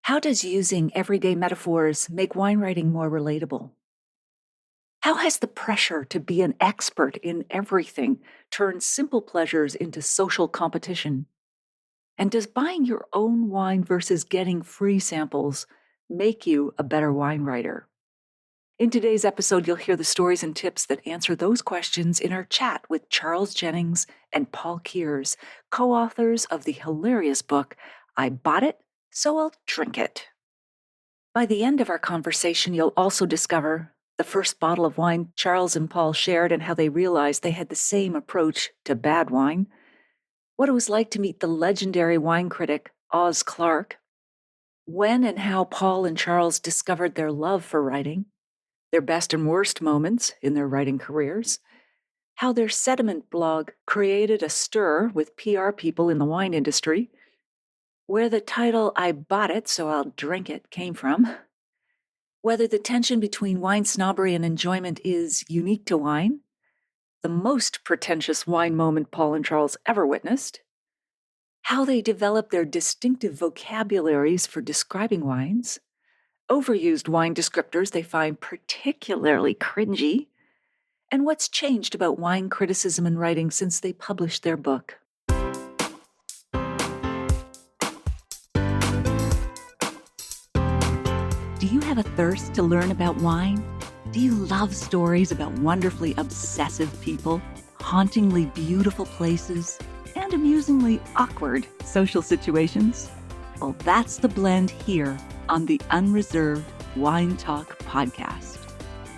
How does using everyday metaphors make wine writing more relatable? How has the pressure to be an expert in everything turned simple pleasures into social competition? And does buying your own wine versus getting free samples make you a better wine writer? In today's episode, you'll hear the stories and tips that answer those questions in our chat with Charles Jennings and Paul Keers, co-authors of the hilarious book, I Bought It, So I'll Drink It. By the end of our conversation, you'll also discover the first bottle of wine Charles and Paul shared and how they realized they had the same approach to bad wine, what it was like to meet the legendary wine critic Oz Clarke, when and how Paul and Charles discovered their love for writing, their best and worst moments in their writing careers, how their sediment blog created a stir with PR people in the wine industry, where the title I Bought It, So I'll Drink It came from, whether the tension between wine snobbery and enjoyment is unique to wine, the most pretentious wine moment Paul and Charles ever witnessed, how they developed their distinctive vocabularies for describing wines, overused wine descriptors they find particularly cringy, and what's changed about wine criticism and writing since they published their book. Do you have a thirst to learn about wine? Do you love stories about wonderfully obsessive people, hauntingly beautiful places, and amusingly awkward social situations? Well, that's the blend here on the Unreserved Wine Talk podcast.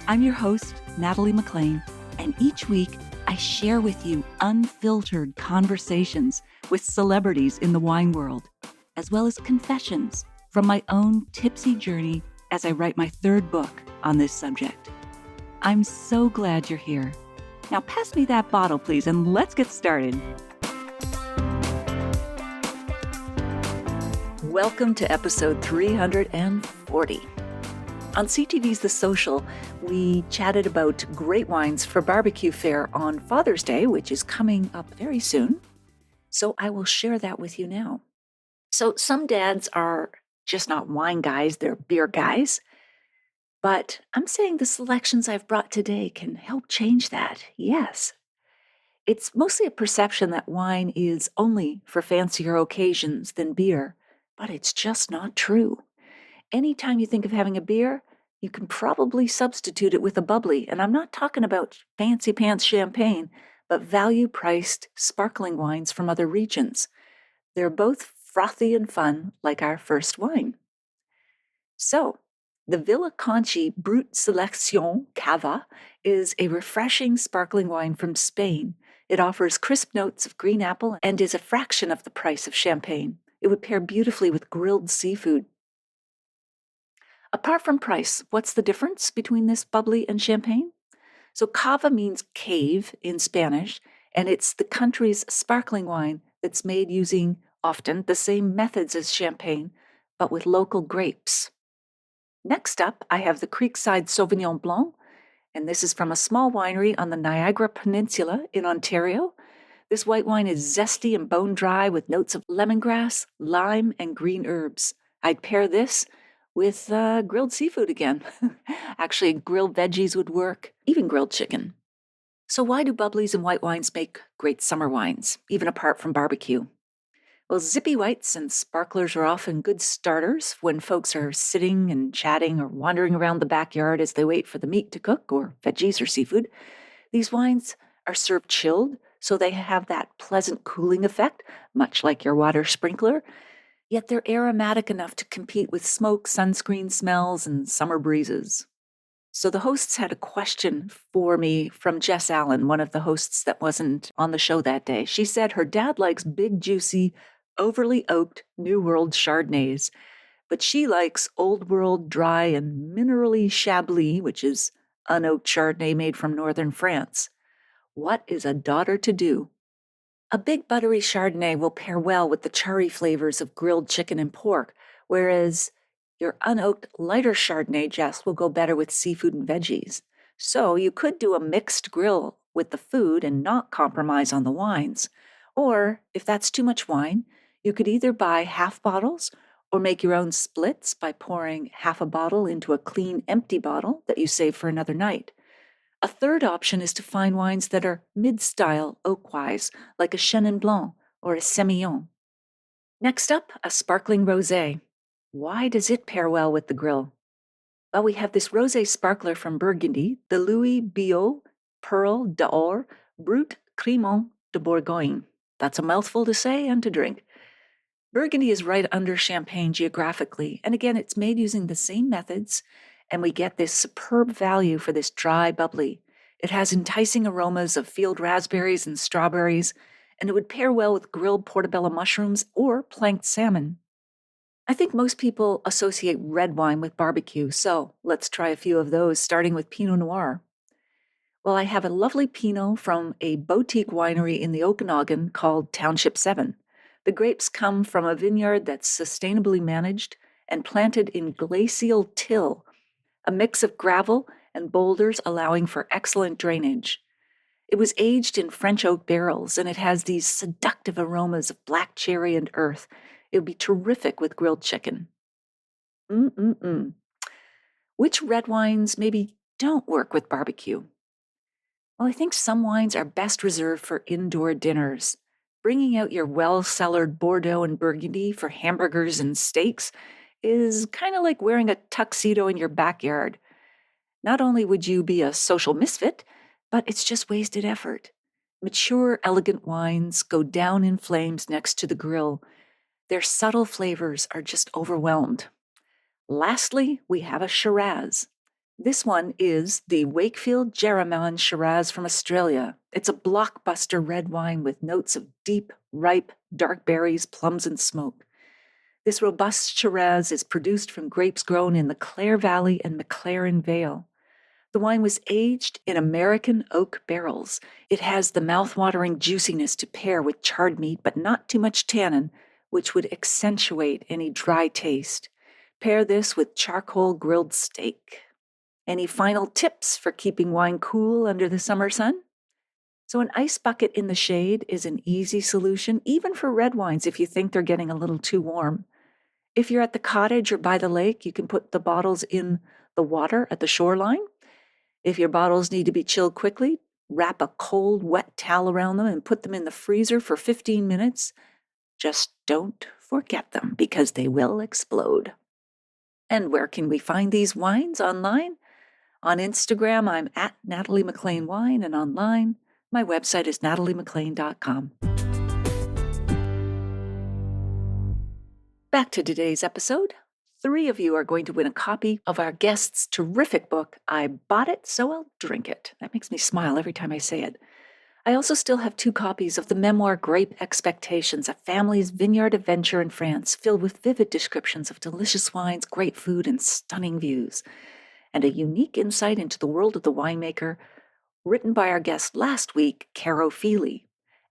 I'm your host, Natalie McLean, and each week I share with you unfiltered conversations with celebrities in the wine world, as well as confessions from my own tipsy journey as I write my third book on this subject. I'm so glad you're here. Now pass me that bottle, please, and let's get started. Welcome to episode 340. On CTV's The Social, we chatted about great wines for barbecue fare on Father's Day, which is coming up very soon. So I will share that with you now. So some dads are just not wine guys, they're beer guys. But I'm saying the selections I've brought today can help change that. Yes. It's mostly a perception that wine is only for fancier occasions than beer, but it's just not true. Anytime you think of having a beer, you can probably substitute it with a bubbly. And I'm not talking about fancy pants champagne, but value-priced sparkling wines from other regions. They're both frothy and fun, like our first wine. So, the Villa Conchi Brut Selección Cava is a refreshing sparkling wine from Spain. It offers crisp notes of green apple and is a fraction of the price of champagne. It would pair beautifully with grilled seafood. Apart from price, what's the difference between this bubbly and champagne? So cava means cave in Spanish, and it's the country's sparkling wine that's made using often the same methods as champagne, but with local grapes. Next up, I have the Creekside Sauvignon Blanc, and this is from a small winery on the Niagara Peninsula in Ontario. This white wine is zesty and bone dry with notes of lemongrass, lime, and green herbs. I'd pair this with grilled seafood again. Actually, grilled veggies would work, even grilled chicken. So why do bubblies and white wines make great summer wines, even apart from barbecue? Well, zippy whites and sparklers are often good starters when folks are sitting and chatting or wandering around the backyard as they wait for the meat to cook, or veggies or seafood. These wines are served chilled, so they have that pleasant cooling effect, much like your water sprinkler, yet they're aromatic enough to compete with smoke, sunscreen smells, and summer breezes. So the hosts had a question for me from Jess Allen, one of the hosts that wasn't on the show that day. She said her dad likes big, juicy, overly oaked New World Chardonnays, but she likes Old World dry and minerally Chablis, which is unoaked Chardonnay made from northern France. What is a daughter to do? A big buttery Chardonnay will pair well with the charry flavors of grilled chicken and pork, whereas your unoaked lighter Chardonnay, Jess, will go better with seafood and veggies. So you could do a mixed grill with the food and not compromise on the wines. Or, if that's too much wine, you could either buy half bottles or make your own splits by pouring half a bottle into a clean, empty bottle that you save for another night. A third option is to find wines that are mid-style oak-wise, like a Chenin Blanc or a Semillon. Next up, a sparkling rosé. Why does it pair well with the grill? Well, we have this rosé sparkler from Burgundy, the Louis Biot Pearl d'Or Brut Crémant de Bourgogne. That's a mouthful to say and to drink. Burgundy is right under Champagne geographically, and again, it's made using the same methods, and we get this superb value for this dry bubbly. It has enticing aromas of field raspberries and strawberries, and it would pair well with grilled portobello mushrooms or planked salmon. I think most people associate red wine with barbecue, so let's try a few of those, starting with Pinot Noir. Well, I have a lovely Pinot from a boutique winery in the Okanagan called Township 7. The grapes come from a vineyard that's sustainably managed and planted in glacial till, a mix of gravel and boulders allowing for excellent drainage. It was aged in French oak barrels, and it has these seductive aromas of black cherry and earth. It would be terrific with grilled chicken. Which red wines maybe don't work with barbecue? Well, I think some wines are best reserved for indoor dinners. Bringing out your well-cellared Bordeaux and Burgundy for hamburgers and steaks is kind of like wearing a tuxedo in your backyard. Not only would you be a social misfit, but it's just wasted effort. Mature, elegant wines go down in flames next to the grill. Their subtle flavors are just overwhelmed. Lastly, we have a Shiraz. This one is the Wakefield Jerriman Shiraz from Australia. It's a blockbuster red wine with notes of deep, ripe, dark berries, plums, and smoke. This robust Shiraz is produced from grapes grown in the Clare Valley and McLaren Vale. The wine was aged in American oak barrels. It has the mouth-watering juiciness to pair with charred meat, but not too much tannin, which would accentuate any dry taste. Pair this with charcoal grilled steak. Any final tips for keeping wine cool under the summer sun? So an ice bucket in the shade is an easy solution, even for red wines if you think they're getting a little too warm. If you're at the cottage or by the lake, you can put the bottles in the water at the shoreline. If your bottles need to be chilled quickly, wrap a cold, wet towel around them and put them in the freezer for 15 minutes. Just don't forget them because they will explode. And where can we find these wines online? On Instagram, I'm at Natalie McLean Wine, and online, my website is nataliemclean.com. Back to today's episode. 3 of you are going to win a copy of our guest's terrific book, I Bought It, So I'll Drink It. That makes me smile every time I say it. I also still have 2 copies of the memoir Grape Expectations, a family's vineyard adventure in France, filled with vivid descriptions of delicious wines, great food, and stunning views, and a unique insight into the world of the winemaker, written by our guest last week, Caro Feely,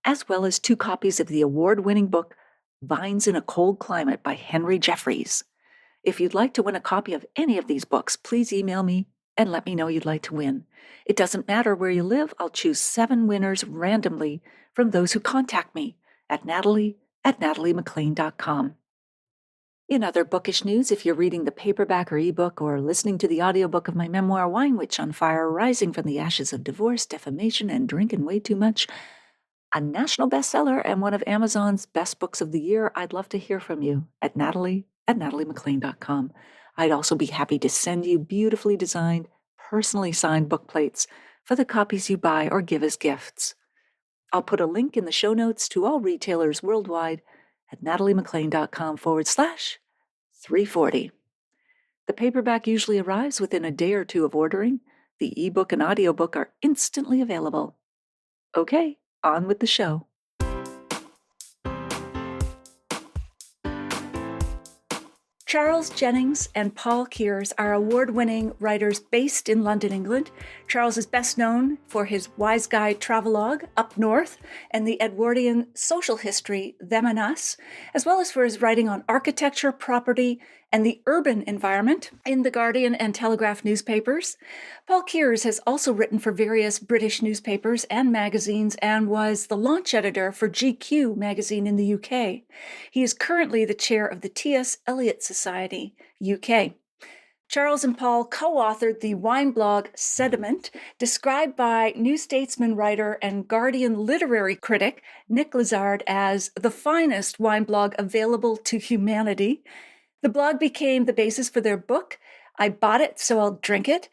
as well as 2 copies of the award-winning book, Vines in a Cold Climate by Henry Jeffries. If you'd like to win a copy of any of these books, please email me and let me know you'd like to win. It doesn't matter where you live, I'll choose 7 winners randomly from those who contact me at natalie@nataliemclean.com. In other bookish news, if you're reading the paperback or ebook or listening to the audiobook of my memoir, Wine Witch on Fire, Rising from the Ashes of Divorce, Defamation, and Drinking Way Too Much, a national bestseller and one of Amazon's best books of the year, I'd love to hear from you at natalie@nataliemclean.com. I'd also be happy to send you beautifully designed, personally signed book plates for the copies you buy or give as gifts. I'll put a link in the show notes to all retailers worldwide at nataliemclean.com/340. The paperback usually arrives within a day or 2 of ordering. The ebook and audiobook are instantly available. Okay, on with the show. Charles Jennings and Paul Keers are award-winning writers based in London, England. Charles is best known for his Wise Guy travelogue, Up North, and the Edwardian social history, Them and Us, as well as for his writing on architecture, property, and the urban environment in the Guardian and Telegraph newspapers. Paul Keers has also written for various British newspapers and magazines and was the launch editor for GQ magazine in the UK. He is currently the chair of the T.S. Eliot Society, UK. Charles and Paul co-authored the wine blog Sediment, described by New Statesman writer and Guardian literary critic Nick Lazard as the finest wine blog available to humanity. The blog became the basis for their book, I Bought It, So I'll Drink It.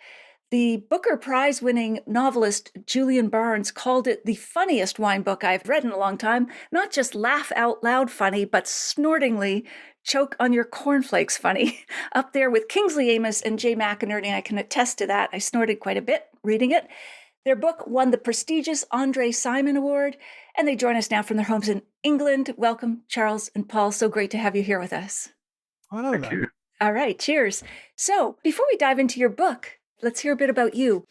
The Booker Prize-winning novelist Julian Barnes called it the funniest wine book I've read in a long time. Not just laugh out loud funny, but snortingly choke on your cornflakes funny. Up there with Kingsley Amis and Jay McInerney, I can attest to that. I snorted quite a bit reading it. Their book won the prestigious Andre Simon Award, and they join us now from their homes in England. Welcome, Charles and Paul. So great to have you here with us. Hello, Thank you. All right, cheers. So before we dive into your book, let's hear a bit about you.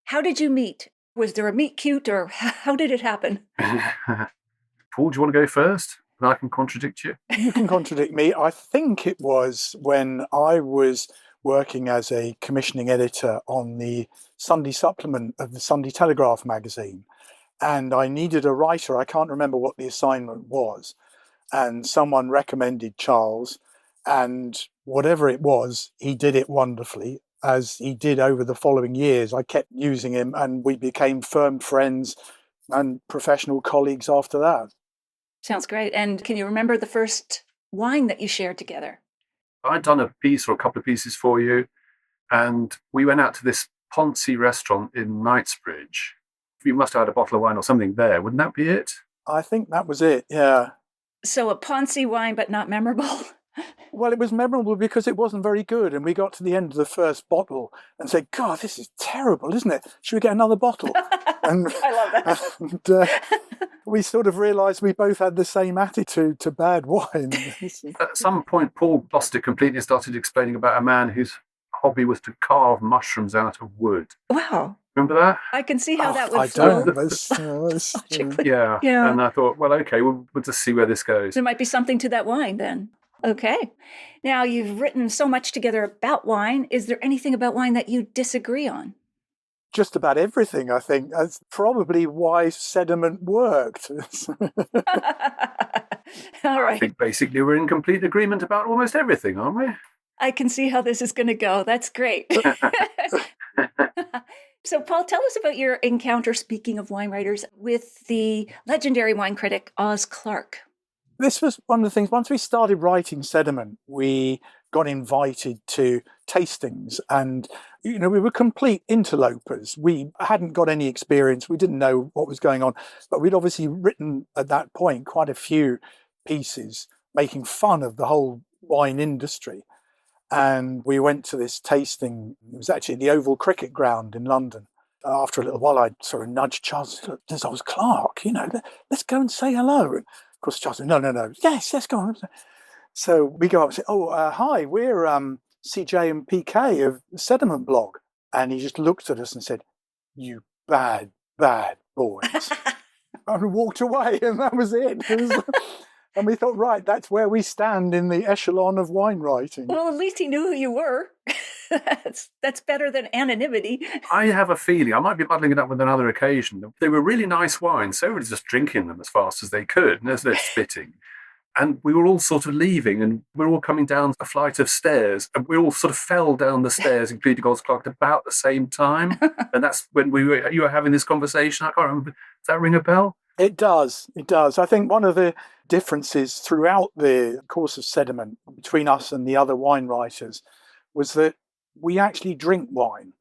How did you meet? Was there a meet cute, or how did it happen? Paul, do you want to go first? And I can contradict you. You can contradict me. I think it was when I was working as a commissioning editor on the Sunday supplement of the Sunday Telegraph magazine. And I needed a writer. I can't remember what the assignment was. And someone recommended Charles. And whatever it was, he did it wonderfully, as he did over the following years. I kept using him and we became firm friends and professional colleagues after that. Sounds great. And can you remember the first wine that you shared together? I'd done a piece or a couple of pieces for you, and we went out to this Ponzi restaurant in Knightsbridge. You must have had a bottle of wine or something there. Wouldn't that be it? I think that was it, yeah. So a Ponzi wine, but not memorable. Well, it was memorable because it wasn't very good. And we got to the end of the first bottle and said, God, this is terrible, isn't it? Should we get another bottle? And, I love that. And we sort of realised we both had the same attitude to bad wine. At some point, Paul lost it completely and started explaining about a man whose hobby was to carve mushrooms out of wood. Wow. Remember that? I can see how that would I flow. don't. Yeah. Yeah. And I thought, well, okay, we'll just see where this goes. There might be something to that wine then. Okay. Now, you've written so much together about wine. Is there anything about wine that you disagree on? Just about everything, I think. That's probably why Sediment worked. All right. I think basically we're in complete agreement about almost everything, aren't we? I can see how this is going to go. That's great. So, Paul, tell us about your encounter, speaking of wine writers, with the legendary wine critic Oz Clarke. This was one of the things, once we started writing Sediment, we got invited to tastings and, we were complete interlopers. We hadn't got any experience. We didn't know what was going on, but we'd obviously written at that point quite a few pieces making fun of the whole wine industry. And we went to this tasting. It was actually at the Oval Cricket Ground in London. After a little while, I sort of nudged Charles, look, there's Oz Clarke, let's go and say hello. And of course, Charles said, no, yes, let's go on. So we go up and say, hi, we're CJ and PK of the Sediment blog. And he just looked at us and said, you bad boys. And we walked away, and that was it. And we thought, right, that's where we stand in the echelon of wine writing. Well, at least he knew who you were. That's better than anonymity. I have a feeling, I might be muddling it up with another occasion. They were really nice wines, so everybody's just drinking them as fast as they could, and there's no spitting. And we were all sort of leaving, and we were all coming down a flight of stairs, and we all sort of fell down the stairs, including Oz Clarke, at about the same time. And that's when you were having this conversation. I can't remember. Does that ring a bell? It does. I think one of the differences throughout the course of Sediment between us and the other wine writers was that we actually drink wine.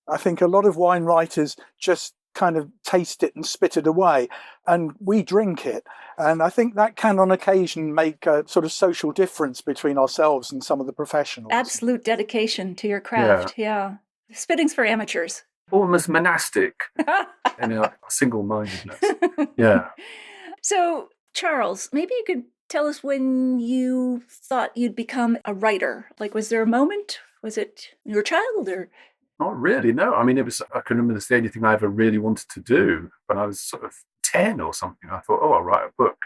I think a lot of wine writers just kind of taste it and spit it away, and we drink it. And I think that can on occasion make a sort of social difference between ourselves and some of the professionals. Absolute dedication to your craft. Yeah. Spitting's for amateurs. Almost monastic in single-mindedness. Yeah. So, Charles, maybe you could tell us when you thought you'd become a writer. Like, was there a moment? Was it your child or? Not really, no. I mean, I can remember this the only thing I ever really wanted to do when I was sort of 10 or something. I thought, I'll write a book.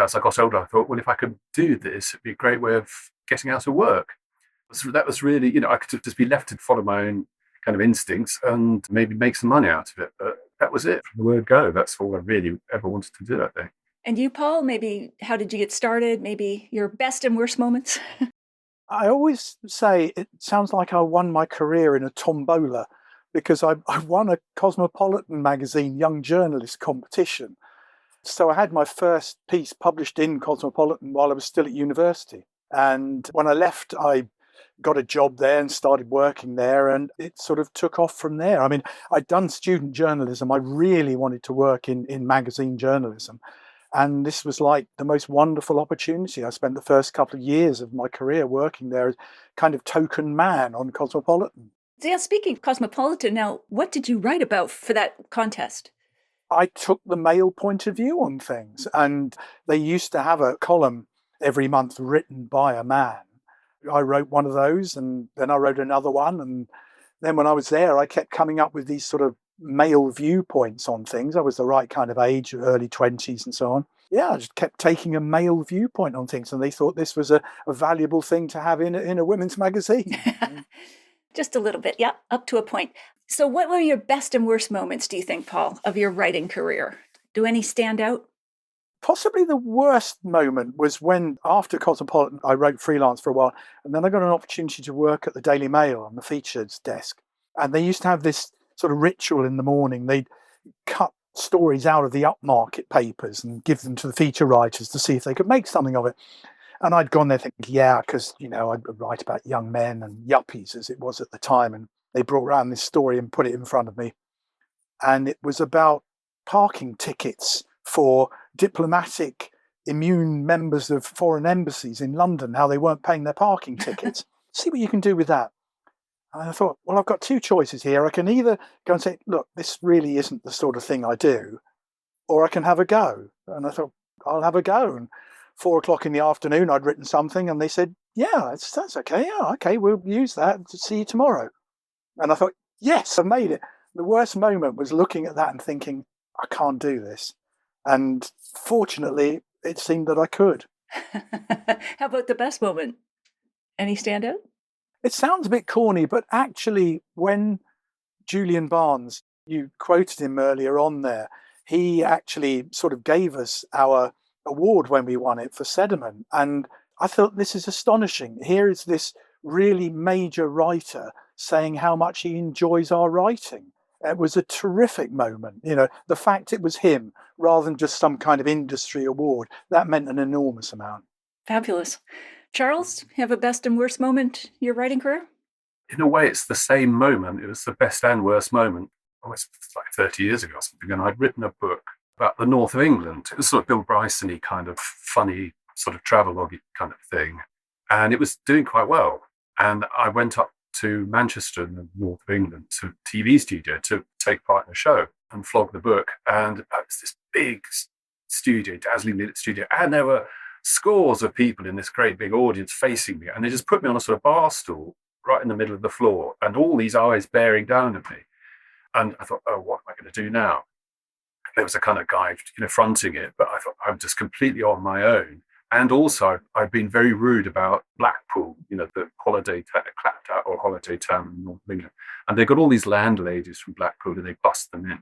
As I got older, I thought, well, if I could do this, it'd be a great way of getting out of work. So that was really, I could just be left to follow my own kind of instincts and maybe make some money out of it. But that was it from the word go. That's all I really ever wanted to do that day. And you, Paul, maybe how did you get started? Maybe your best and worst moments? I always say it sounds like I won my career in a tombola, because I won a Cosmopolitan magazine young journalist competition. So I had my first piece published in Cosmopolitan while I was still at university. And when I left, I got a job there and started working there, and it sort of took off from there. I mean, I'd done student journalism. I really wanted to work in magazine journalism. And this was like the most wonderful opportunity. I spent the first couple of years of my career working there as kind of token man on Cosmopolitan. So yeah, speaking of Cosmopolitan, now, what did you write about for that contest? I took the male point of view on things, and they used to have a column every month written by a man. I wrote one of those, and then I wrote another one. And then when I was there, I kept coming up with these sort of male viewpoints on things. I was the right kind of age, early 20s and so on. Yeah, I just kept taking a male viewpoint on things, and they thought this was a valuable thing to have in a women's magazine. Just a little bit, yeah, up to a point. So what were your best and worst moments, do you think, Paul, of your writing career? Do any stand out? Possibly the worst moment was when, after Cosmopolitan, I wrote freelance for a while, and then I got an opportunity to work at the Daily Mail on the features desk. And they used to have this sort of ritual in the morning. They'd cut stories out of the upmarket papers and give them to the feature writers to see if they could make something of it. And I'd gone there thinking, yeah, because, I'd write about young men and yuppies, as it was at the time. And they brought around this story and put it in front of me. And it was about parking tickets for diplomatic immune members of foreign embassies in London, how they weren't paying their parking tickets. See what you can do with that. And I thought, well, I've got two choices here. I can either go and say, look, this really isn't the sort of thing I do, or I can have a go. And I thought, I'll have a go. And 4:00 in the afternoon, I'd written something, and they said, yeah, that's okay. Yeah, okay, we'll use that. See you tomorrow. And I thought, yes, I made it. The worst moment was looking at that and thinking, I can't do this. And fortunately, it seemed that I could. How about the best moment? Any standout? It sounds a bit corny, but actually, when Julian Barnes, you quoted him earlier on there, he actually sort of gave us our award when we won it for Sediment. And I thought, this is astonishing. Here is this really major writer saying how much he enjoys our writing. It was a terrific moment. The fact it was him rather than just some kind of industry award, that meant an enormous amount. Fabulous. Charles, you have a best and worst moment in your writing career? In a way, it's the same moment. It was the best and worst moment. Oh, it's like 30 years ago or something. And I'd written a book about the north of England. It was sort of Bill Bryson-y kind of funny sort of travelogue kind of thing. And it was doing quite well. And I went up to Manchester in the north of England to a TV studio to take part in a show and flog the book. And it was this big studio, dazzlingly lit studio. And there were scores of people in this great big audience facing me. And they just put me on a sort of bar stool right in the middle of the floor, and all these eyes bearing down at me. And I thought, oh, what am I going to do now? There was a kind of guy, fronting it, but I thought I'm just completely on my own. And also, I've been very rude about Blackpool, the holiday town in North England. And they got all these landladies from Blackpool, and they bust them in.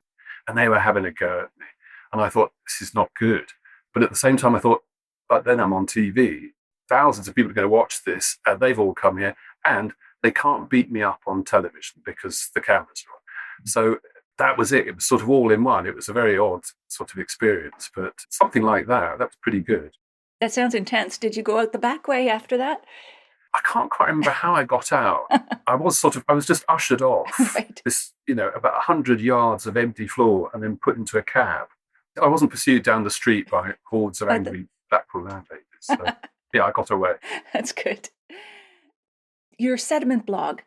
And they were having a go at me. And I thought, this is not good. But at the same time, I thought, but then I'm on TV. Thousands of people are going to watch this, and they've all come here, and they can't beat me up on television because the cameras are on. So that was it. It was sort of all in one. It was a very odd sort of experience, but something like that was pretty good. That sounds intense. Did you go out the back way after that? I can't quite remember how I got out. I was just ushered off Right. this, about 100 yards of empty floor and then put into a cab. I wasn't pursued down the street by hordes of angry Blackpool landladies. So, yeah, I got away. That's good. Your Sediment blog,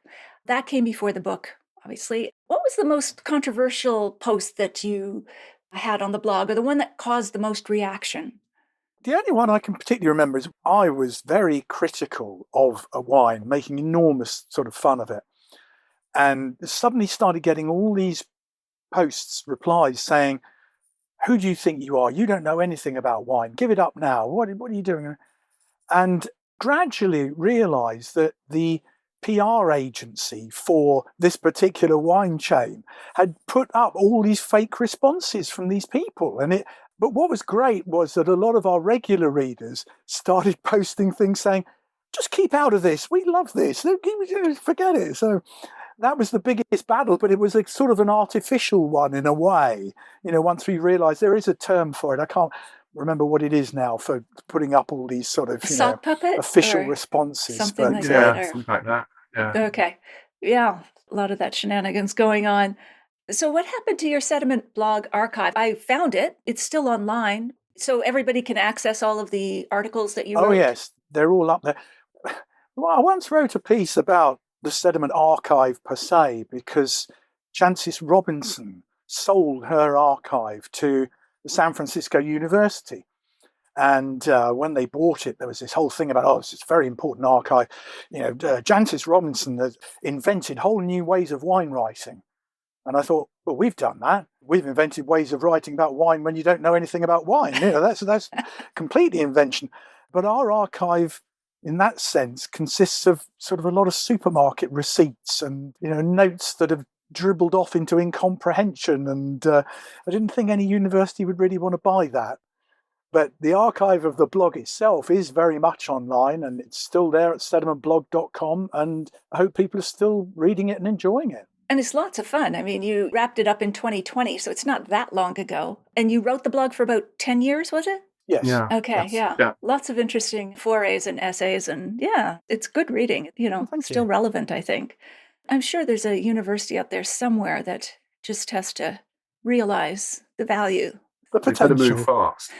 that came before the book, obviously. What was the most controversial post that you had on the blog, or the one that caused the most reaction? The only one I can particularly remember is I was very critical of a wine, making enormous sort of fun of it. And suddenly started getting all these posts, replies saying, who do you think you are? You don't know anything about wine. Give it up now. What are you doing? And gradually realised that the PR agency for this particular wine chain had put up all these fake responses from these people. But what was great was that a lot of our regular readers started posting things saying, just keep out of this. We love this. Forget it. So that was the biggest battle, but it was a sort of an artificial one in a way. Once we realised there is a term for it. I can't remember what it is now for putting up all these sort of Sock puppet official or responses. something like Yeah, that. something like that. Yeah. Okay. Yeah, a lot of that shenanigans going on. So what happened to your sediment blog archive? I found it. It's still online. So everybody can access all of the articles that you wrote? Oh, yes. They're all up there. Well, I once wrote a piece about the sediment archive per se because Jancis Robinson sold her archive to the San Francisco University. And when they bought it, there was this whole thing about, it's a very important archive. Jancis Robinson has invented whole new ways of wine writing. And I thought, well, we've done that. We've invented ways of writing about wine when you don't know anything about wine. That's completely invention. But our archive, in that sense, consists of sort of a lot of supermarket receipts and notes that have dribbled off into incomprehension. And I didn't think any university would really want to buy that. But the archive of the blog itself is very much online, and it's still there at sedimentblog.com, and I hope people are still reading it and enjoying it. And it's lots of fun. I mean, you wrapped it up in 2020, so it's not that long ago. And you wrote the blog for about 10 years, was it? Yes. Yeah. Okay, Yeah. Lots of interesting forays and essays, and it's good reading, still relevant, I think. I'm sure there's a university out there somewhere that just has to realize the value. The They've got to potential. move fast.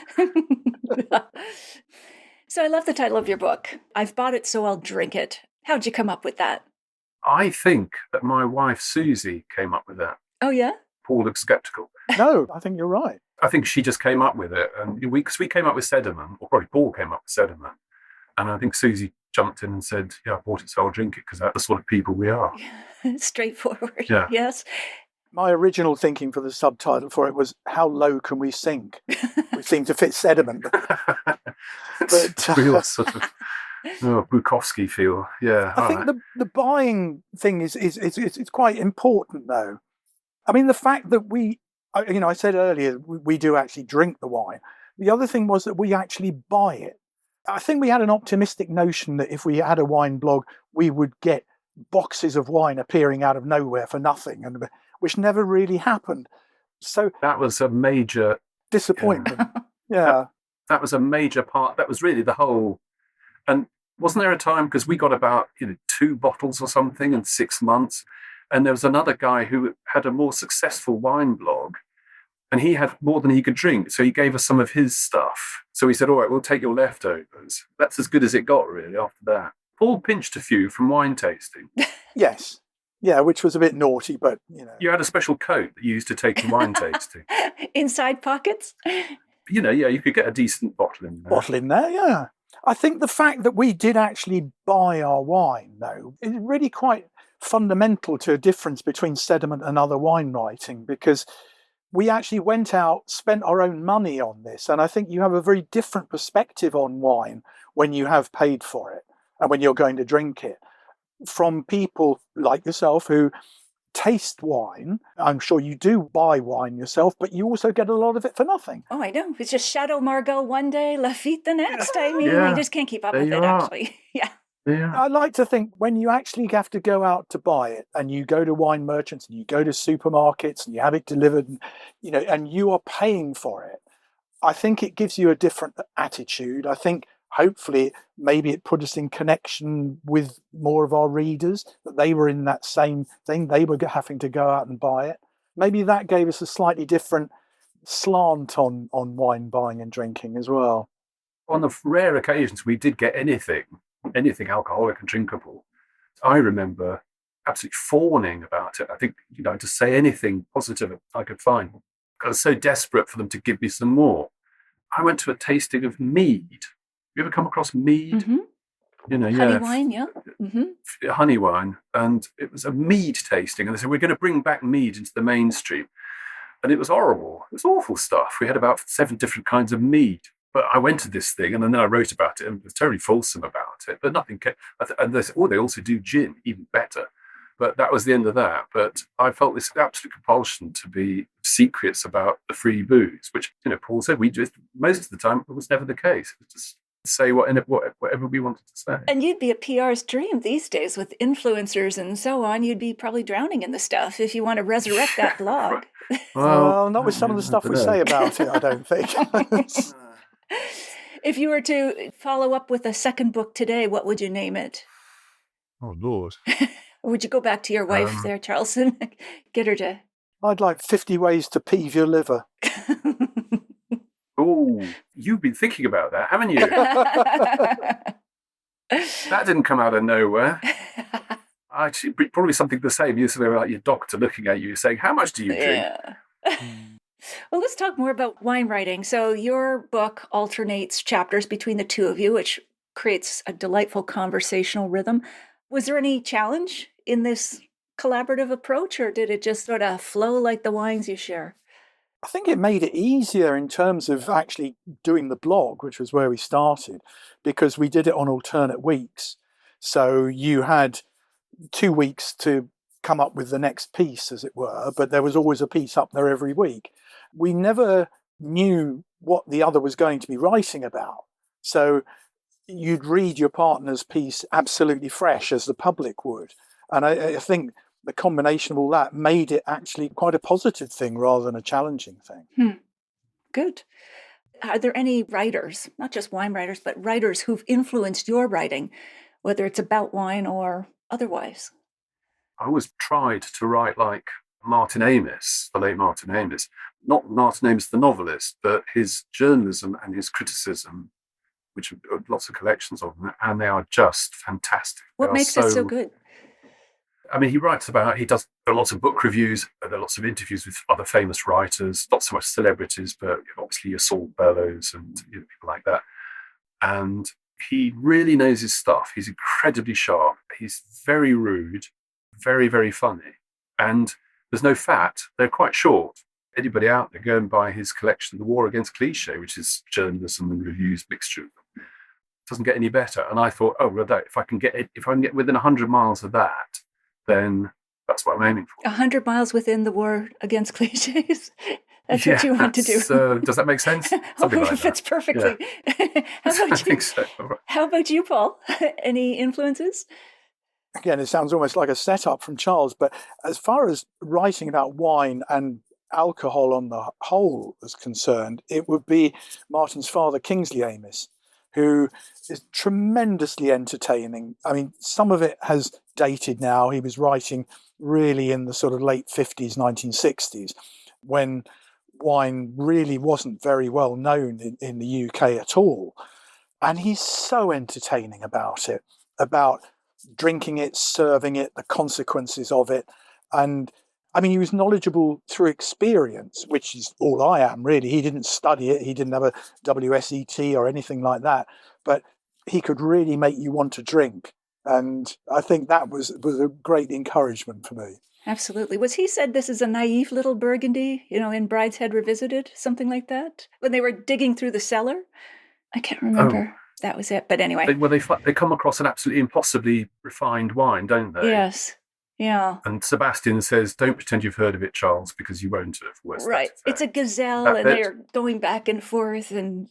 So I love the title of your book. I've bought it so I'll drink it. How'd you come up with that? I think that my wife, Susie, came up with that. Oh, yeah? Paul looks sceptical. No, I think you're right. I think she just came up with it. And because we came up with sediment, or probably Paul came up with sediment. And I think Susie jumped in and said, I bought it so I'll drink it, because that's the sort of people we are. Straightforward. Yeah. Yes. My original thinking for the subtitle for it was, how low can we sink? Which seemed to fit sediment. But real sort of Bukowski feel. Yeah. I think the buying thing is quite important, though. I mean, the fact that I said earlier, we do actually drink the wine. The other thing was that we actually buy it. I think we had an optimistic notion that if we had a wine blog, we would get boxes of wine appearing out of nowhere for nothing, which never really happened. So that was a major disappointment. Yeah. That was a major part. That was really the whole. And wasn't there a time, because we got about 2 bottles or something in 6 months, and there was another guy who had a more successful wine blog, and he had more than he could drink, so he gave us some of his stuff. So he said, all right, we'll take your leftovers. That's as good as it got, really, after that. Paul pinched a few from wine tasting. Yes. Yeah, which was a bit naughty, but, You had a special coat that you used to take to wine tasting. Inside pockets? You could get a decent bottle in there. Yeah. I think the fact that we did actually buy our wine, though, is really quite fundamental to a difference between sediment and other wine writing, because we actually went out, spent our own money on this, and I think you have a very different perspective on wine when you have paid for it and when you're going to drink it, from people like yourself who taste wine. I'm sure you do buy wine yourself, but you also get a lot of it for nothing. Oh, I know. It's just Chateau Margaux one day, Lafite the next. I mean, Yeah. you just can't keep up There with you it, are. actually. Yeah. Yeah. I like to think when you actually have to go out to buy it, and you go to wine merchants and you go to supermarkets and you have it delivered, and, and you are paying for it, I think it gives you a different attitude. I think hopefully maybe it put us in connection with more of our readers, that they were in that same thing. They were having to go out and buy it. Maybe that gave us a slightly different slant on wine buying and drinking as well. On the rare occasions we did get anything alcoholic and drinkable, I remember absolutely fawning about it. I think, to say anything positive I could find. I was so desperate for them to give me some more. I went to a tasting of mead. You ever come across mead? Mm-hmm. Honey wine, yeah. Mm-hmm. Honey wine. And it was a mead tasting. And they said, we're going to bring back mead into the mainstream. And it was horrible. It was awful stuff. We had about 7 different kinds of mead. But I went to this thing and then I wrote about it and was totally fulsome about it, but nothing came. And they said, oh, they also do gin, even better. But that was the end of that. But I felt this absolute compulsion to be secrets about the free booze, which, Paul said we just, most of the time, it was never the case. It was just say whatever we wanted to say. And you'd be a PR's dream these days with influencers and so on. You'd be probably drowning in the stuff if you want to resurrect that blog. Well, not with some of the stuff we say about it, I don't think. If you were to follow up with a second book today, what would you name it? Oh, Lord. Or would you go back to your wife there, Charleston? Get her to... I'd like 50 Ways to Peeve Your Liver. Oh, you've been thinking about that, haven't you? That didn't come out of nowhere. Actually, probably something the same. You're sort of like your doctor looking at you saying, how much do you drink? Yeah. Well, let's talk more about wine writing. So your book alternates chapters between the two of you, which creates a delightful conversational rhythm. Was there any challenge in this collaborative approach, or did it just sort of flow like the wines you share? I think it made it easier in terms of actually doing the blog, which was where we started, because we did it on alternate weeks. So you had 2 weeks to come up with the next piece, as it were, but there was always a piece up there every week. We never knew what the other was going to be writing about. So you'd read your partner's piece absolutely fresh, as the public would. And I think the combination of all that made it actually quite a positive thing rather than a challenging thing. Good. Are there any writers, not just wine writers, but writers who've influenced your writing, whether it's about wine or otherwise? I always tried to write like Martin Amis, the late Martin Amis. Not Martin Amis the novelist, but his journalism and his criticism, which are lots of collections of them, and they are just fantastic. What makes it so good? I mean, he does lots of book reviews, there are lots of interviews with other famous writers, not so much celebrities, but obviously your Saul Bellows and people like that. And he really knows his stuff. He's incredibly sharp. He's very rude, very, very funny. And there's no fat. They're quite short. Anybody out there, go and buy his collection, The War Against Cliché, which is journalism and reviews mixture of them. It doesn't get any better. And I thought, if I can get within 100 miles of that, then that's what I'm aiming for. 100 miles within the war against cliches. That's what you want to do. Does that make sense? Something like that. Fits perfectly. Yeah. I think so. How about you, Paul? Any influences? Again, it sounds almost like a setup from Charles, but as far as writing about wine and alcohol on the whole is concerned, it would be Martin's father, Kingsley Amis, who is tremendously entertaining. I mean, some of it has dated now. He was writing really in the sort of late 50s, 1960s, when wine really wasn't very well known in the UK at all. And he's so entertaining about it, about drinking it, serving it, the consequences of it. And I mean, he was knowledgeable through experience, which is all I am, really. He didn't study it. He didn't have a WSET or anything like that. But he could really make you want to drink. And I think that was a great encouragement for me. Absolutely. Was he said this is a naive little Burgundy, in Brideshead Revisited, something like that? When they were digging through the cellar? I can't remember. That was it. But anyway. They come across an absolutely impossibly refined wine, don't they? Yes. Yeah. And Sebastian says, don't pretend you've heard of it, Charles, because you won't have. Right. It's a gazelle and they're going back and forth. And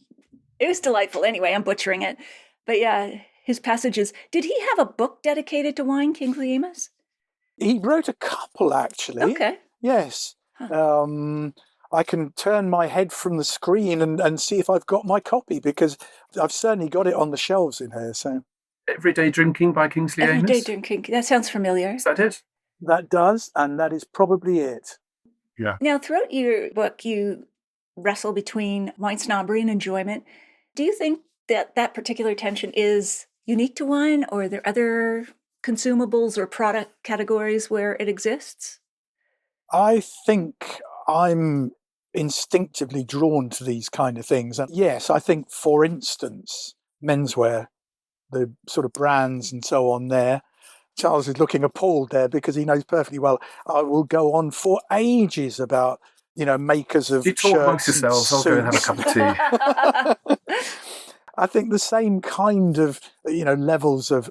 it was delightful. Anyway, I'm butchering it. But yeah, his passages. Did he have a book dedicated to wine, Kingsley Amis? He wrote a couple, actually. Okay. Yes. I can turn my head from the screen and see if I've got my copy, because I've certainly got it on the shelves in here. So Everyday Drinking by Kingsley Amis? Everyday Drinking. That sounds familiar. Is that it? That does, and that is probably it. Yeah. Now, throughout your book, you wrestle between wine snobbery and enjoyment. Do you think that particular tension is unique to wine, or are there other consumables or product categories where it exists? I think I'm instinctively drawn to these kind of things. And yes, I think, for instance, menswear, the sort of brands and so on there. Charles is looking appalled there because he knows perfectly well I will go on for ages about makers of You talk amongst shirts and yourselves, I'll go and have a suits. cup of tea. I think the same kind of, levels of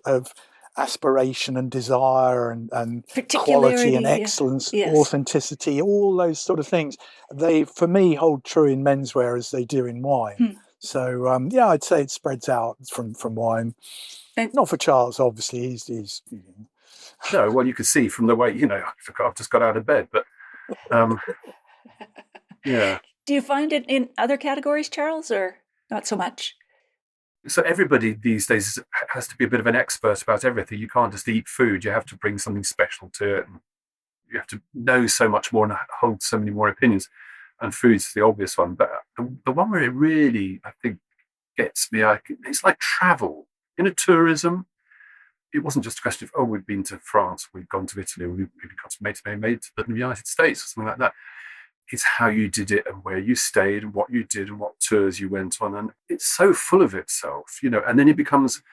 aspiration and desire and quality and Particularity, excellence, yes. authenticity, all those sort of things, they, for me, hold true in menswear as they do in wine. So, I'd say it spreads out from wine. Not for Charles, obviously. He's No, well, you can see from the way, I've just got out of bed, but yeah. Do you find it in other categories, Charles, or not so much? So everybody these days has to be a bit of an expert about everything. You can't just eat food. You have to bring something special to it. And you have to know so much more and hold so many more opinions. And food's the obvious one. But the one where it really, I think, gets me, it's like travel. Tourism. It wasn't just a question of, we've been to France, we've gone to Italy, we've got to made to the United States or something like that. It's how you did it and where you stayed and what you did and what tours you went on. And it's so full of itself, and then it becomes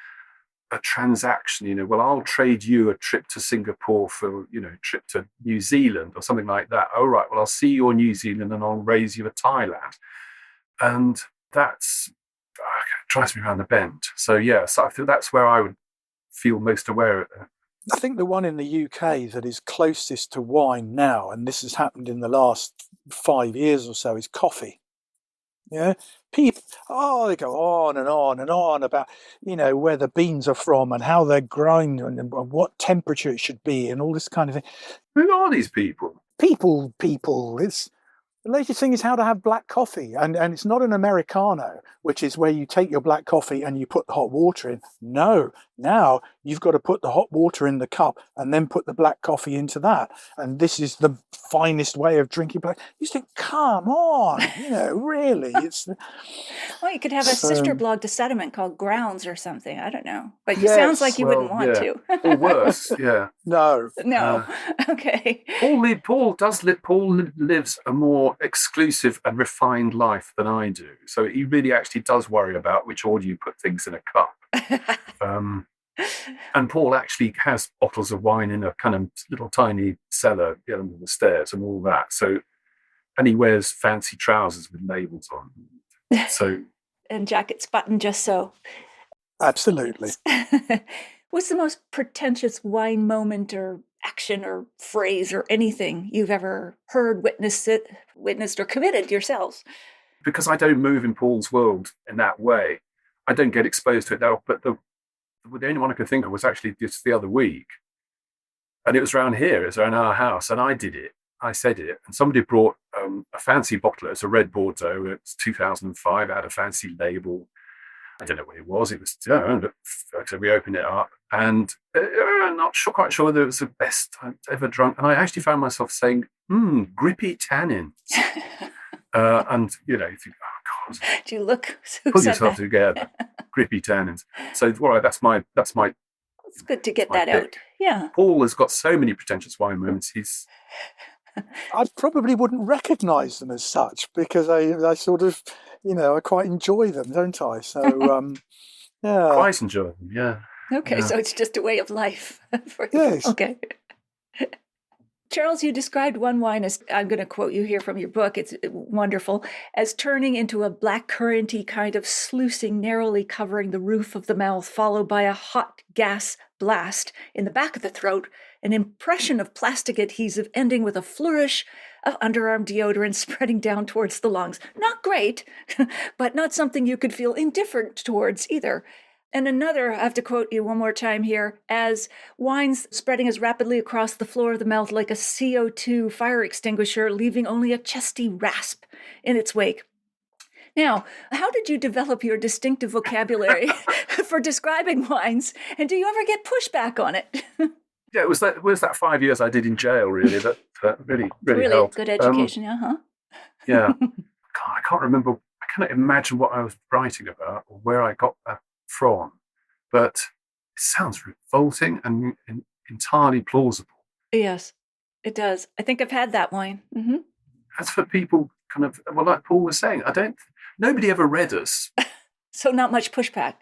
a transaction, well, I'll trade you a trip to Singapore for, a trip to New Zealand or something like that. Oh, right, well, I'll see you in New Zealand and I'll raise you a Thailand. And that's drives me around the bend. So, so I feel that's where I would feel most aware of it. I think the one in the UK that is closest to wine now, and this has happened in the last 5 years or so, is coffee. People, they go on and on and on about, where the beans are from and how they're grown and what temperature it should be and all this kind of thing. Who are these people? People. The latest thing is how to have black coffee. And it's not an Americano, which is where you take your black coffee and you put the hot water in. No, now you've got to put the hot water in the cup and then put the black coffee into that. And this is the finest way of drinking black. You think, come on, really. It's Well, you could have a sister blog to Sediment called Grounds or something. I don't know. But it sounds like you wouldn't want to. Or worse, yeah. No. Okay. Paul lives a more exclusive and refined life than I do. So he really actually does worry about which order you put things in a cup. And Paul actually has bottles of wine in a kind of little tiny cellar under the stairs and all that. So, and he wears fancy trousers with labels on. So, and jackets buttoned just so. Absolutely. What's the most pretentious wine moment or action or phrase or anything you've ever heard, witnessed or committed yourselves? Because I don't move in Paul's world in that way, I don't get exposed to it now. But the only one I could think of was actually just the other week. And it was around here, it was around our house, and I did it. I said it. And somebody brought a fancy bottle. It's a red Bordeaux. It's 2005. It had a fancy label. I don't know what it was. It was, so we opened it up, and I'm not quite sure whether it was the best I've ever drunk. And I actually found myself saying, grippy tannins. And, you think, oh, God. Do you look so Pull yourself together. Grippy tannins. So, all right, that's my. It's good to get that pick. out. Yeah. Paul has got so many pretentious wine moments. I probably wouldn't recognise them as such because I sort of, I quite enjoy them, don't I? So, yeah. Quite enjoy them, yeah. Okay, Yeah. so it's just a way of life for you. Yes. Okay. Charles, you described one wine as, I'm going to quote you here from your book, it's wonderful, as turning into a black curranty kind of sluicing, narrowly covering the roof of the mouth, followed by a hot gas blast in the back of the throat, an impression of plastic adhesive ending with a flourish of underarm deodorant spreading down towards the lungs. Not great, but not something you could feel indifferent towards either. And another, I have to quote you one more time here, as wines spreading as rapidly across the floor of the mouth like a CO2 fire extinguisher, leaving only a chesty rasp in its wake. Now, how did you develop your distinctive vocabulary for describing wines? And do you ever get pushback on it? Yeah, it was that 5 years I did in jail, really, that really helped. Good education, Yeah. I can't remember, I cannot imagine what I was writing about or where I got that from, but it sounds revolting and entirely plausible. Yes, it does. I think I've had that wine. Mm-hmm. As for people kind of, well, like Paul was saying, nobody ever read us. So not much pushback.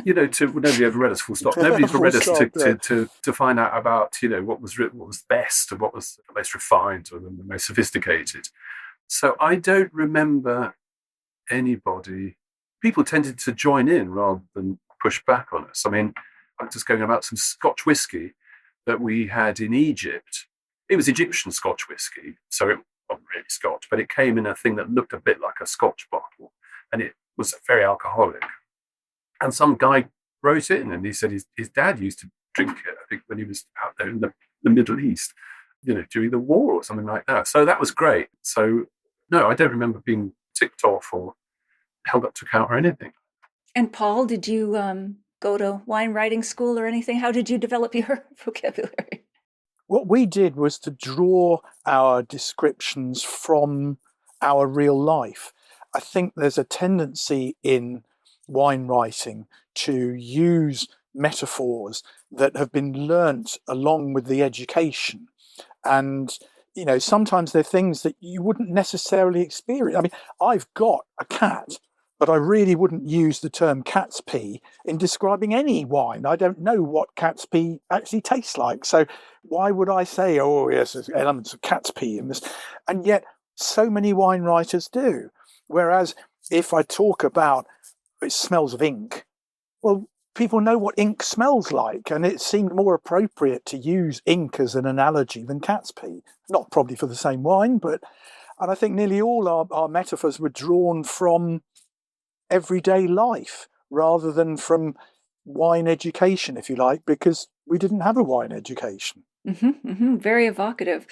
Nobody ever read us, full stop. Nobody ever read us to find out about, what was best and what was the most refined or the most sophisticated. So I don't remember anybody. People tended to join in rather than push back on us. I mean, I'm just going about some Scotch whiskey that we had in Egypt. It was Egyptian Scotch whiskey, so it wasn't really Scotch, but it came in a thing that looked a bit like a Scotch bottle, and it was very alcoholic. And some guy wrote in, and he said his dad used to drink it, I think, when he was out there in the Middle East, during the war or something like that. So that was great. So, no, I don't remember being ticked off or held up to account or anything. And Paul, did you go to wine writing school or anything? How did you develop your vocabulary? What we did was to draw our descriptions from our real life. I think there's a tendency in wine writing to use metaphors that have been learnt along with the education. And, sometimes they're things that you wouldn't necessarily experience. I mean, I've got a cat, but I really wouldn't use the term cat's pee in describing any wine. I don't know what cat's pee actually tastes like. So why would I say, oh, yes, there's elements of cat's pee in this? And yet so many wine writers do. Whereas if I talk about it smells of ink, well, people know what ink smells like, and it seemed more appropriate to use ink as an analogy than cat's pee. Not probably for the same wine, and I think nearly all our metaphors were drawn from everyday life rather than from wine education, if you like, because we didn't have a wine education. Very evocative.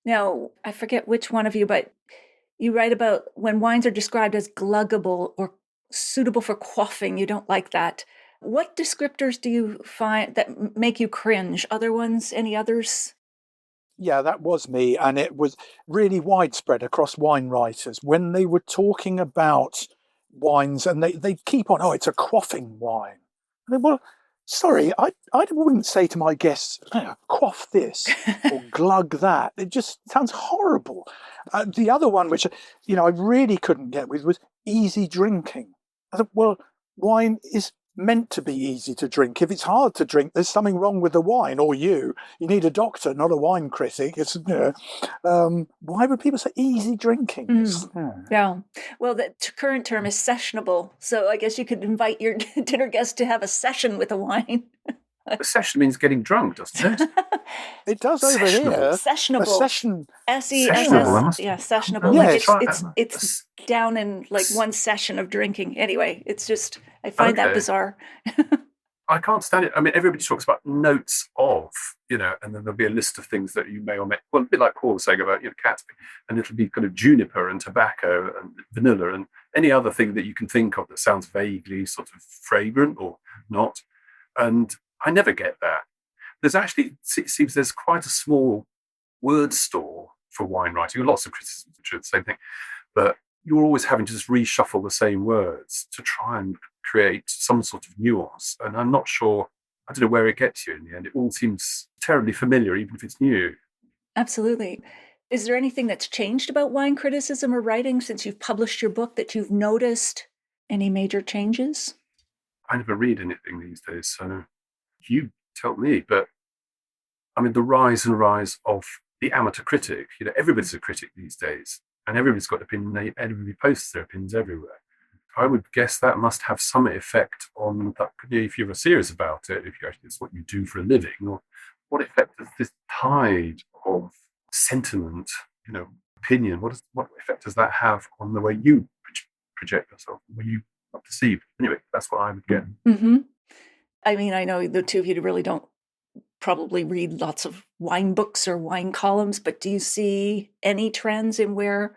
Now, I forget which one of you, but you write about when wines are described as gluggable or suitable for quaffing. You don't like that. What descriptors do you find that make you cringe? Other ones? Any others? Yeah, that was me. And it was really widespread across wine writers when they were talking about wines, and they keep on, oh, it's a quaffing wine. And well, sorry, I wouldn't say to my guests, quaff this or glug that. It just sounds horrible. The other one, which, I really couldn't get with, was easy drinking. I thought, well, wine is meant to be easy to drink. If it's hard to drink, there's something wrong with the wine, or you need a doctor, not a wine critic. It's why would people say easy drinking? Yeah. Well, the current term is sessionable, so I guess you could invite your dinner guest to have a session with a wine. A session means getting drunk, doesn't it? It does over here. Sessionable. A session. SESS. Yeah, sessionable. Yes. Like it's down in like one session of drinking. Anyway, it's just I find that bizarre. I can't stand it. I mean, everybody talks about notes of, and then there'll be a list of things that you may or may, well, a bit like Paul was saying about, cat's pee, and it'll be kind of juniper and tobacco and vanilla and any other thing that you can think of that sounds vaguely sort of fragrant or not. And I never get that. It seems there's quite a small word store for wine writing. Lots of criticism, the same thing. But you're always having to just reshuffle the same words to try and create some sort of nuance. And I'm not sure, I don't know where it gets you in the end. It all seems terribly familiar, even if it's new. Absolutely. Is there anything that's changed about wine criticism or writing since you've published your book that you've noticed? Any major changes? I never read anything these days, so you tell me. But I mean, the rise of the amateur critic, everybody's a critic these days, and everybody's got an opinion, everybody posts their opinions everywhere. I would guess that must have some effect on that. If you're serious about it, if it's what you do for a living, or what effect does this tide of sentiment, opinion, what effect does that have on the way you project yourself, the way you are perceived? Anyway, that's what I would get. Mm-hmm. I mean, I know the two of you really don't probably read lots of wine books or wine columns, but do you see any trends in where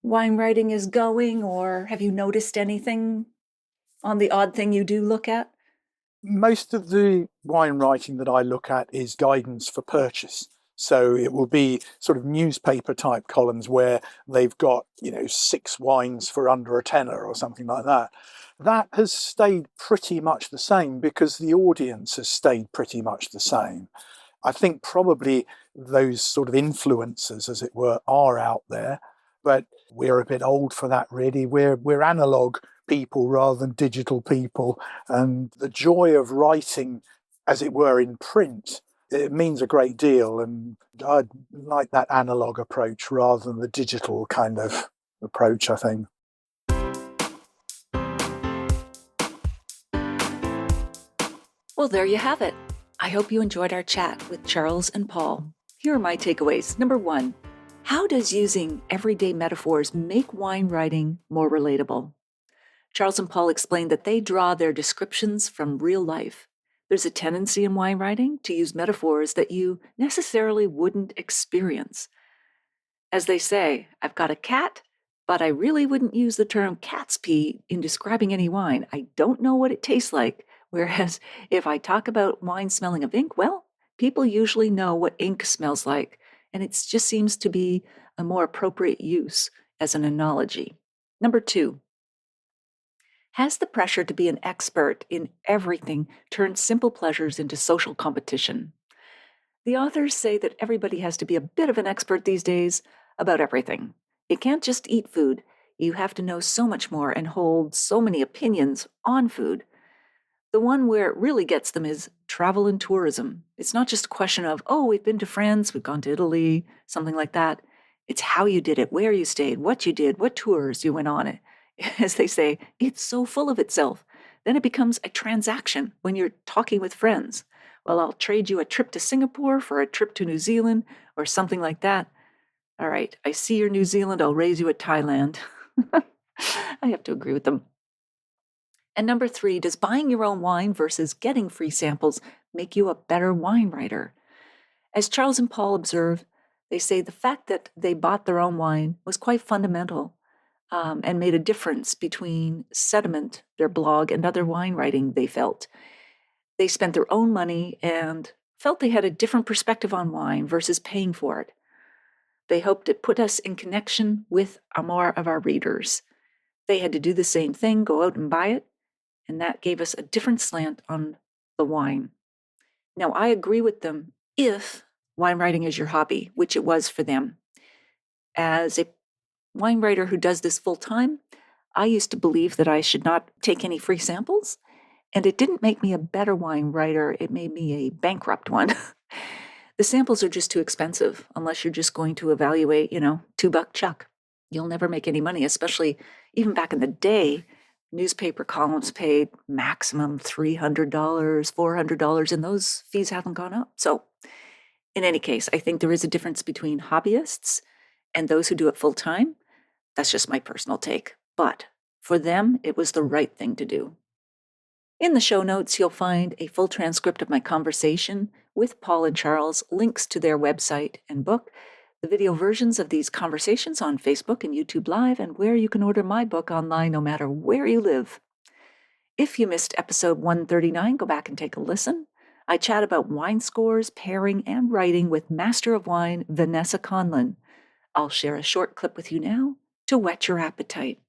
wine writing is going, or have you noticed anything on the odd thing you do look at? Most of the wine writing that I look at is guidance for purchase. So it will be sort of newspaper type columns where they've got, 6 wines for under a tenner or something like that. That has stayed pretty much the same because the audience has stayed pretty much the same. I think probably those sort of influencers, as it were, are out there, but we're a bit old for that, really. We're analog people rather than digital people. And the joy of writing, as it were, in print it means a great deal. And I'd like that analog approach rather than the digital kind of approach, I think. Well, there you have it. I hope you enjoyed our chat with Charles and Paul. Here are my takeaways. Number 1, how does using everyday metaphors make wine writing more relatable? Charles and Paul explained that they draw their descriptions from real life. There's a tendency in wine writing to use metaphors that you necessarily wouldn't experience. As they say, I've got a cat, but I really wouldn't use the term cat's pee in describing any wine. I don't know what it tastes like. Whereas if I talk about wine smelling of ink, well, people usually know what ink smells like, and it just seems to be a more appropriate use as an analogy. Number 2, has the pressure to be an expert in everything turned simple pleasures into social competition? The authors say that everybody has to be a bit of an expert these days about everything. You can't just eat food. You have to know so much more and hold so many opinions on food. The one where it really gets them is travel and tourism. It's not just a question of, oh, we've been to France, we've gone to Italy, something like that. It's how you did it, where you stayed, what you did, what tours you went on it. As they say, it's so full of itself. Then it becomes a transaction when you're talking with friends. Well, I'll trade you a trip to Singapore for a trip to New Zealand or something like that. All right, I see you're New Zealand, I'll raise you a Thailand. I have to agree with them. And number 3, does buying your own wine versus getting free samples make you a better wine writer? As Charles and Paul observe, they say the fact that they bought their own wine was quite fundamental and made a difference between Sediment, their blog, and other wine writing they felt. They spent their own money and felt they had a different perspective on wine versus paying for it. They hoped it put us in connection with more of our readers. They had to do the same thing, go out and buy it, and that gave us a different slant on the wine. Now, I agree with them if wine writing is your hobby, which it was for them. As a wine writer who does this full time, I used to believe that I should not take any free samples, and it didn't make me a better wine writer, it made me a bankrupt one. The samples are just too expensive unless you're just going to evaluate, $2 chuck. You'll never make any money, especially even back in the day. Newspaper columns paid maximum $300, $400, and those fees haven't gone up. So in any case, I think there is a difference between hobbyists and those who do it full time. That's just my personal take. But for them, it was the right thing to do. In the show notes, you'll find a full transcript of my conversation with Paul and Charles, links to their website and book, the video versions of these conversations on Facebook and YouTube Live, and where you can order my book online no matter where you live. If you missed episode 139, go back and take a listen. I chat about wine scores, pairing, and writing with Master of Wine Vanessa Conlon. I'll share a short clip with you now to whet your appetite.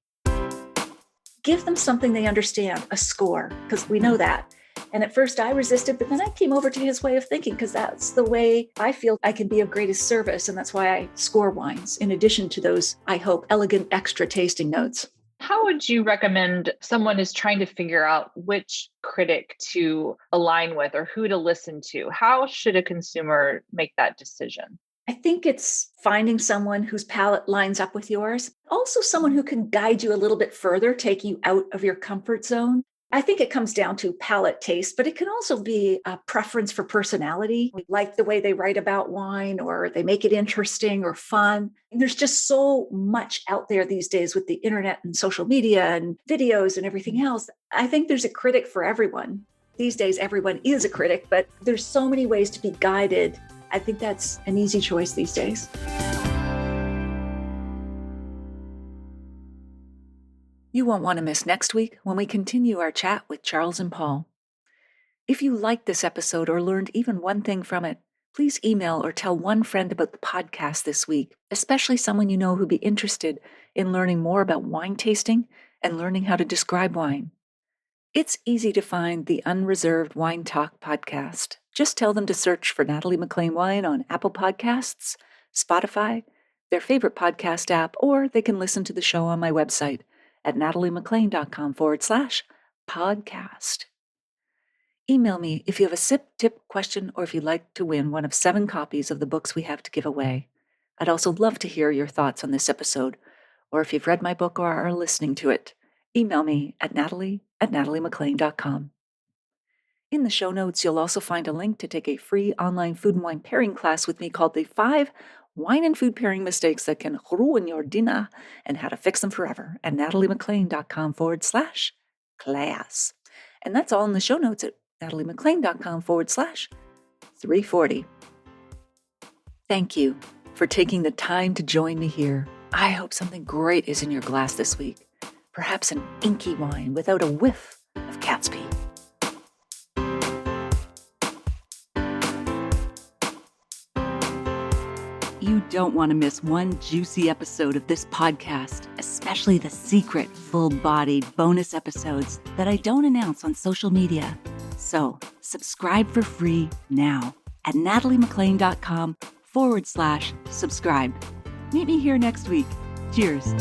Give them something they understand, a score, because we know that. And at first I resisted, but then I came over to his way of thinking because that's the way I feel I can be of greatest service. And that's why I score wines, in addition to those, I hope, elegant extra tasting notes. How would you recommend someone is trying to figure out which critic to align with or who to listen to? How should a consumer make that decision? I think it's finding someone whose palate lines up with yours. Also someone who can guide you a little bit further, take you out of your comfort zone. I think it comes down to palate taste, but it can also be a preference for personality. We like the way they write about wine, or they make it interesting or fun. And there's just so much out there these days with the internet and social media and videos and everything else. I think there's a critic for everyone. These days, everyone is a critic, but there's so many ways to be guided. I think that's an easy choice these days. You won't want to miss next week when we continue our chat with Charles and Paul. If you liked this episode or learned even one thing from it, please email or tell one friend about the podcast this week, especially someone you know who'd be interested in learning more about wine tasting and learning how to describe wine. It's easy to find the Unreserved Wine Talk podcast. Just tell them to search for Natalie MacLean Wine on Apple Podcasts, Spotify, their favorite podcast app, or they can listen to the show on my website at nataliemaclean.com/podcast. Email me if you have a sip, tip, question, or if you'd like to win one of 7 copies of the books we have to give away. I'd also love to hear your thoughts on this episode, or if you've read my book or are listening to it. Email me at natalie@nataliemaclean.com. In the show notes, you'll also find a link to take a free online food and wine pairing class with me called the 5 Wine and Food Pairing Mistakes That Can Ruin Your Dinner and How to Fix Them Forever at nataliemaclean.com/class. And that's all in the show notes at nataliemaclean.com/340. Thank you for taking the time to join me here. I hope something great is in your glass this week. Perhaps an inky wine without a whiff of cat's pee. You don't want to miss one juicy episode of this podcast, especially the secret, full-bodied bonus episodes that I don't announce on social media. So subscribe for free now at nataliemaclean.com/subscribe. Meet me here next week. Cheers.